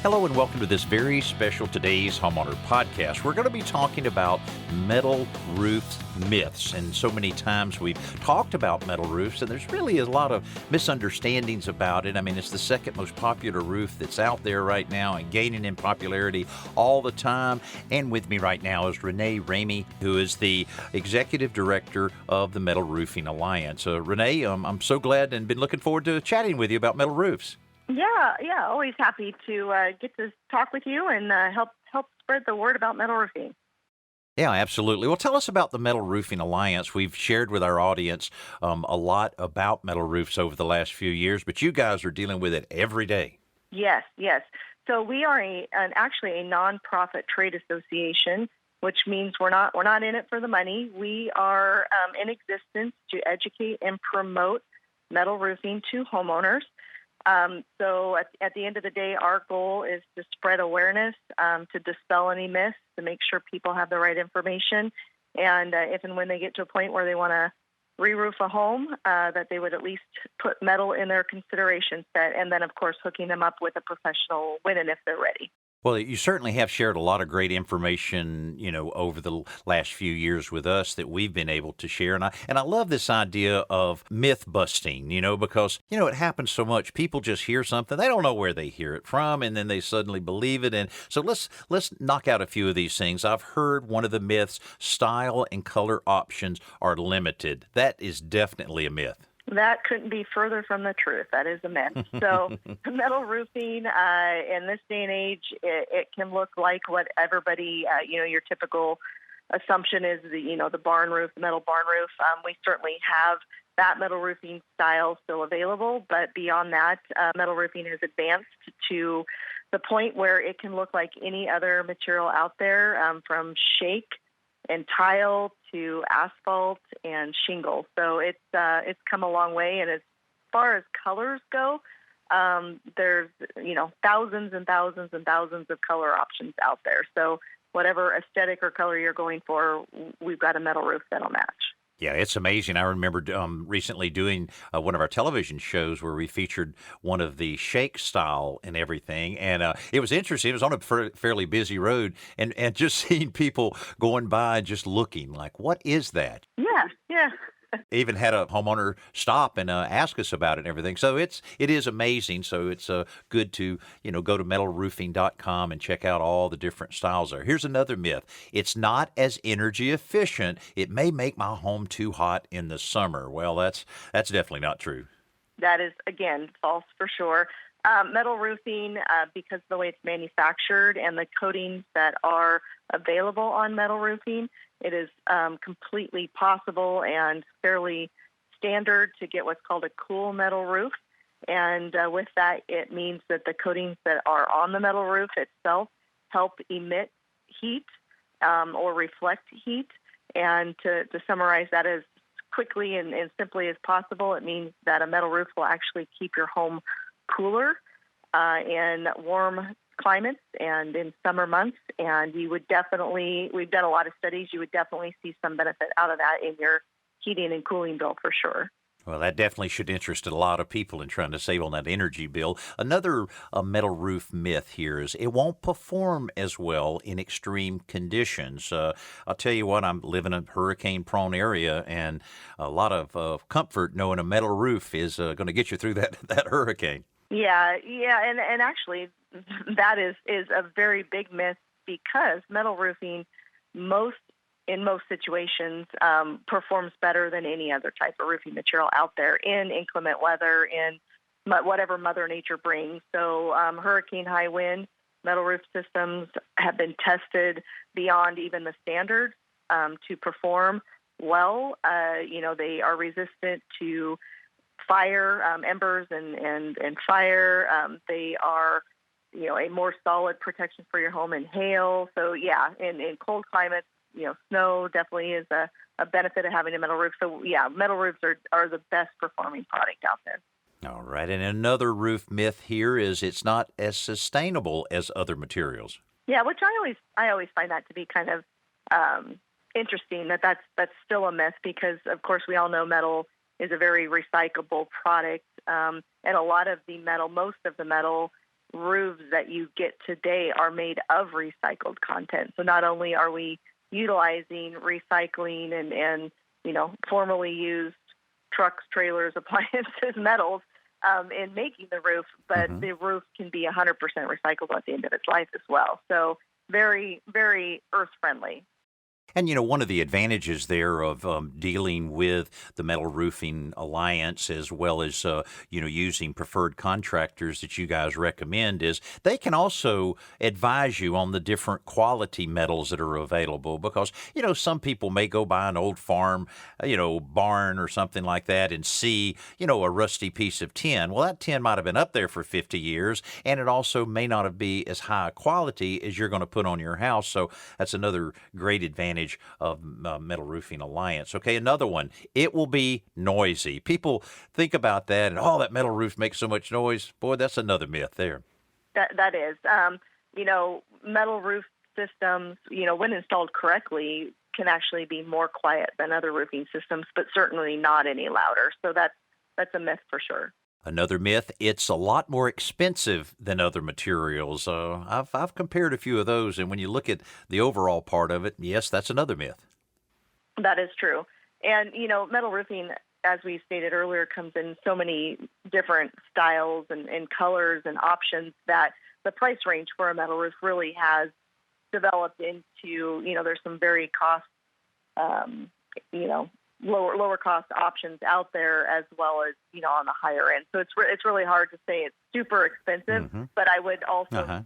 Hello and welcome to this very special Today's Homeowner Podcast. We're going to be talking about metal roof myths. And so many times we've talked about metal roofs, and there's really a lot of misunderstandings about it. I mean, it's the second most popular roof that's out there right now and gaining in popularity all the time. And with me right now is Renee Ramsey, who is the Executive Director of the Metal Roofing Alliance. Renee, I'm so glad and been looking forward to chatting with you about metal roofs. Yeah, always happy to get to talk with you and help spread the word about metal roofing. Yeah, absolutely. Well, tell us about the Metal Roofing Alliance. We've shared with our audience a lot about metal roofs over the last few years, but you guys are dealing with it every day. Yes. So we are actually a nonprofit trade association, which means we're not in it for the money. We are in existence to educate and promote metal roofing to homeowners. So at the end of the day, our goal is to spread awareness, to dispel any myths, to make sure people have the right information, and if and when they get to a point where they want to re-roof a home, that they would at least put metal in their consideration set, and then, of course, hooking them up with a professional when and if they're ready. Well, you certainly have shared a lot of great information, over the last few years with us that we've been able to share. And I love this idea of myth busting, because, it happens so much. People just hear something. They don't know where they hear it from, and then they suddenly believe it. And so let's knock out a few of these things. I've heard one of the myths, style and color options are limited. That is definitely a myth. That couldn't be further from the truth. That is a myth. So metal roofing, in this day and age, it can look like what everybody, your typical assumption is, the barn roof, the metal barn roof. We certainly have that metal roofing style still available, but beyond that, metal roofing has advanced to the point where it can look like any other material out there, from shake and tile to asphalt and shingle. So it's come a long way. And as far as colors go, there's thousands and thousands and thousands of color options out there. So whatever aesthetic or color you're going for, we've got a metal roof that'll match. Yeah, it's amazing. I remember recently doing one of our television shows where we featured one of the shake style and everything. And it was interesting. It was on a fairly busy road and just seeing people going by and just looking like, what is that? Yeah. Even had a homeowner stop and ask us about it and everything. So it is amazing. So it's good to, go to metalroofing.com and check out all the different styles there. Here's another myth. It's not as energy efficient. It may make my home too hot in the summer. Well, that's definitely not true. That is, again, false for sure. Metal roofing, because of the way it's manufactured and the coatings that are available on metal roofing, it is completely possible and fairly standard to get what's called a cool metal roof. And with that, it means that the coatings that are on the metal roof itself help emit heat or reflect heat. And to summarize that as quickly and simply as possible, it means that a metal roof will actually keep your home cooler in warm climates and in summer months, and we've done a lot of studies, you would definitely see some benefit out of that in your heating and cooling bill for sure. Well, that definitely should interest a lot of people in trying to save on that energy bill. Another metal roof myth here is it won't perform as well in extreme conditions. I'll tell you what, I'm living in a hurricane-prone area, and a lot of comfort knowing a metal roof is going to get you through that hurricane. Yeah, and actually, that is a very big myth because metal roofing, in most situations, performs better than any other type of roofing material out there in inclement weather, in whatever Mother Nature brings. So hurricane high wind, metal roof systems have been tested beyond even the standards to perform well. They are resistant to fire, embers and fire. They are, a more solid protection for your home in hail. So yeah, in cold climates, snow definitely is a benefit of having a metal roof. So yeah, metal roofs are the best performing product out there. All right. And another roof myth here is it's not as sustainable as other materials. Yeah, which I always find that to be kind of interesting that's still a myth because, of course, we all know metal is a very recyclable product. And a lot of the metal, most of the metal roofs that you get today are made of recycled content. So not only are we utilizing recycling and formerly used trucks, trailers, appliances, metals in making the roof, but the roof can be 100% recycled at the end of its life as well. So very, very earth friendly. And, one of the advantages there of dealing with the Metal Roofing Alliance as well as, using preferred contractors that you guys recommend is they can also advise you on the different quality metals that are available because, some people may go by an old farm, barn or something like that and see, a rusty piece of tin. Well, that tin might have been up there for 50 years, and it also may not be as high quality as you're going to put on your house. So that's another great advantage of Metal Roofing Alliance. Okay, another one. It will be noisy. People think about that and, that metal roof makes so much noise. Boy, that's another myth there. That is. Metal roof systems, when installed correctly, can actually be more quiet than other roofing systems, but certainly not any louder. So that's a myth for sure. Another myth, it's a lot more expensive than other materials. I've compared a few of those, and when you look at the overall part of it, yes, that's another myth. That is true. And, metal roofing, as we stated earlier, comes in so many different styles and colors and options that the price range for a metal roof really has developed into, there's some very cost, lower cost options out there as well as, on the higher end. So it's really hard to say it's super expensive, but I would also,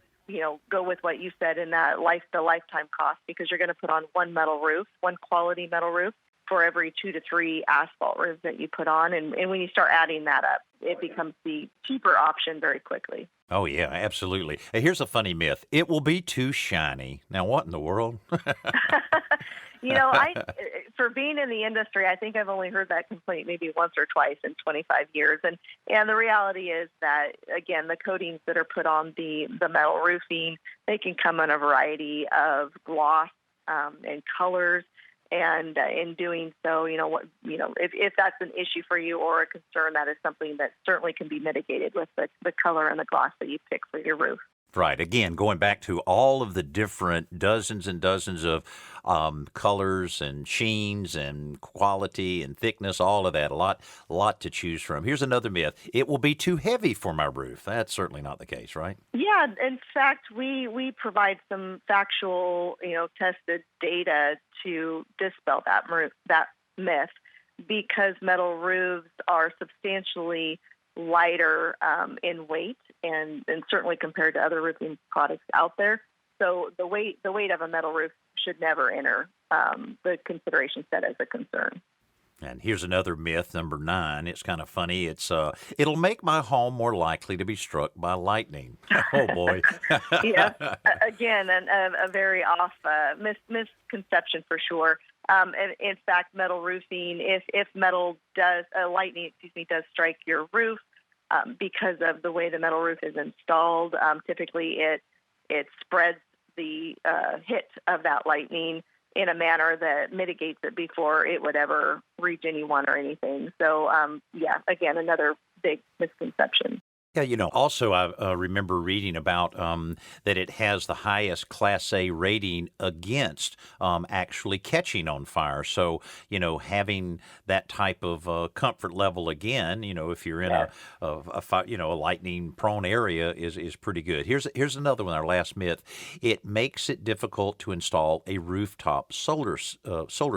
go with what you said in that the lifetime cost, because you're going to put on one quality metal roof for every 2 to 3 asphalt roofs that you put on. And when you start adding that up, it becomes the cheaper option very quickly. Oh, yeah, absolutely. Here's a funny myth. It will be too shiny. Now, what in the world? For being in the industry, I think I've only heard that complaint maybe once or twice in 25 years. And the reality is that, again, the coatings that are put on the metal roofing, they can come in a variety of gloss and colors. And in doing so, if that's an issue for you or a concern, that is something that certainly can be mitigated with the color and the gloss that you pick for your roof. Right. Again, going back to all of the different dozens and dozens of colors and sheens and quality and thickness, all of that, a lot to choose from. Here's another myth. It will be too heavy for my roof. That's certainly not the case, right? Yeah. In fact, we provide some factual, tested data to dispel that myth, because metal roofs are substantially lighter in weight and certainly compared to other roofing products out there. So the weight of a metal roof should never enter the consideration set as a concern. And here's another myth, number 9. It's kind of funny. It's it'll make my home more likely to be struck by lightning. Oh boy. Yeah. Again, a very off misconception for sure. In fact, metal roofing, if lightning does strike your roof, because of the way the metal roof is installed, typically it spreads the hit of that lightning in a manner that mitigates it before it would ever reach anyone or anything. So, again, another big misconception. Yeah, also I remember reading about that it has the highest Class A rating against actually catching on fire. So, having that type of comfort level again, if you're in a lightning-prone area is pretty good. Here's another one, our last myth. It makes it difficult to install a rooftop solar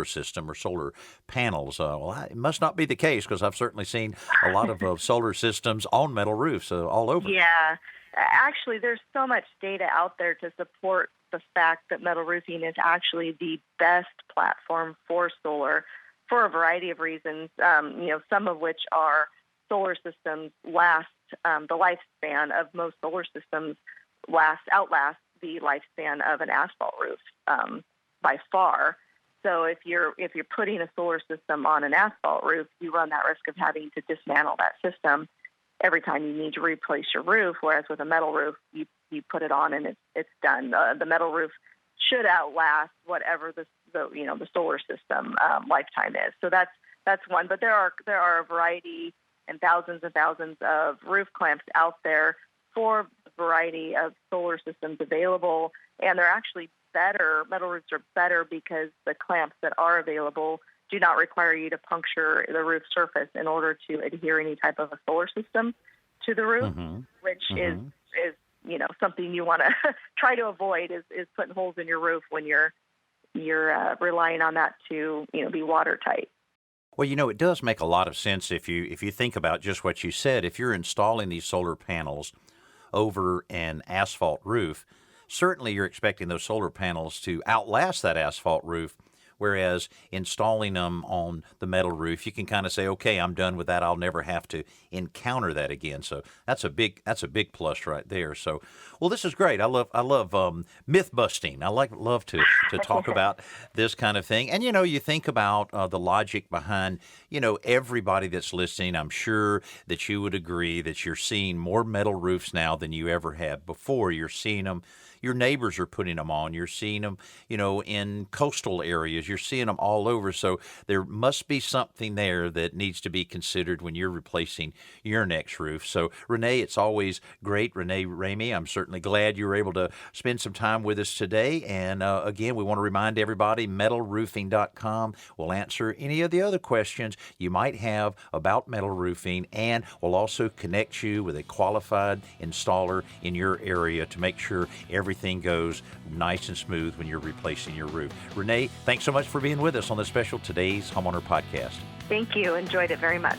system or solar panels. It must not be the case, because I've certainly seen a lot of solar systems on metal roofs. All over. Yeah. Actually, there's so much data out there to support the fact that metal roofing is actually the best platform for solar for a variety of reasons, some of which are solar systems last, the lifespan of most solar systems outlast the lifespan of an asphalt roof by far. So if you're putting a solar system on an asphalt roof, you run that risk of having to dismantle that system every time you need to replace your roof, whereas with a metal roof, you put it on and it's done. The metal roof should outlast whatever the solar system lifetime is. So that's one. But there are a variety and thousands of roof clamps out there for variety of solar systems available, and they're actually better. Metal roofs are better because the clamps that are available do not require you to puncture the roof surface in order to adhere any type of a solar system to the roof, which is something you want to try to avoid is putting holes in your roof when you're relying on that to be watertight. Well, it does make a lot of sense if you think about just what you said. If you're installing these solar panels over an asphalt roof, certainly you're expecting those solar panels to outlast that asphalt roof. Whereas installing them on the metal roof, you can kind of say, okay, I'm done with that. I'll never have to encounter that again. So that's a big plus right there. So, well, this is great. I love myth busting. I love to talk about this kind of thing. And you think about the logic behind everybody that's listening. I'm sure that you would agree that you're seeing more metal roofs now than you ever have before. You're seeing them. Your neighbors are putting them on. You're seeing them, in coastal areas. You're seeing them all over. So there must be something there that needs to be considered when you're replacing your next roof. So, Renee, it's always great. Renee Ramsey, I'm certainly glad you were able to spend some time with us today. And again, we want to remind everybody, metalroofing.com will answer any of the other questions you might have about metal roofing, and will also connect you with a qualified installer in your area to make sure everything goes nice and smooth when you're replacing your roof. Renee, thanks so much for being with us on the special Today's Homeowner Podcast. Thank you. Enjoyed it very much.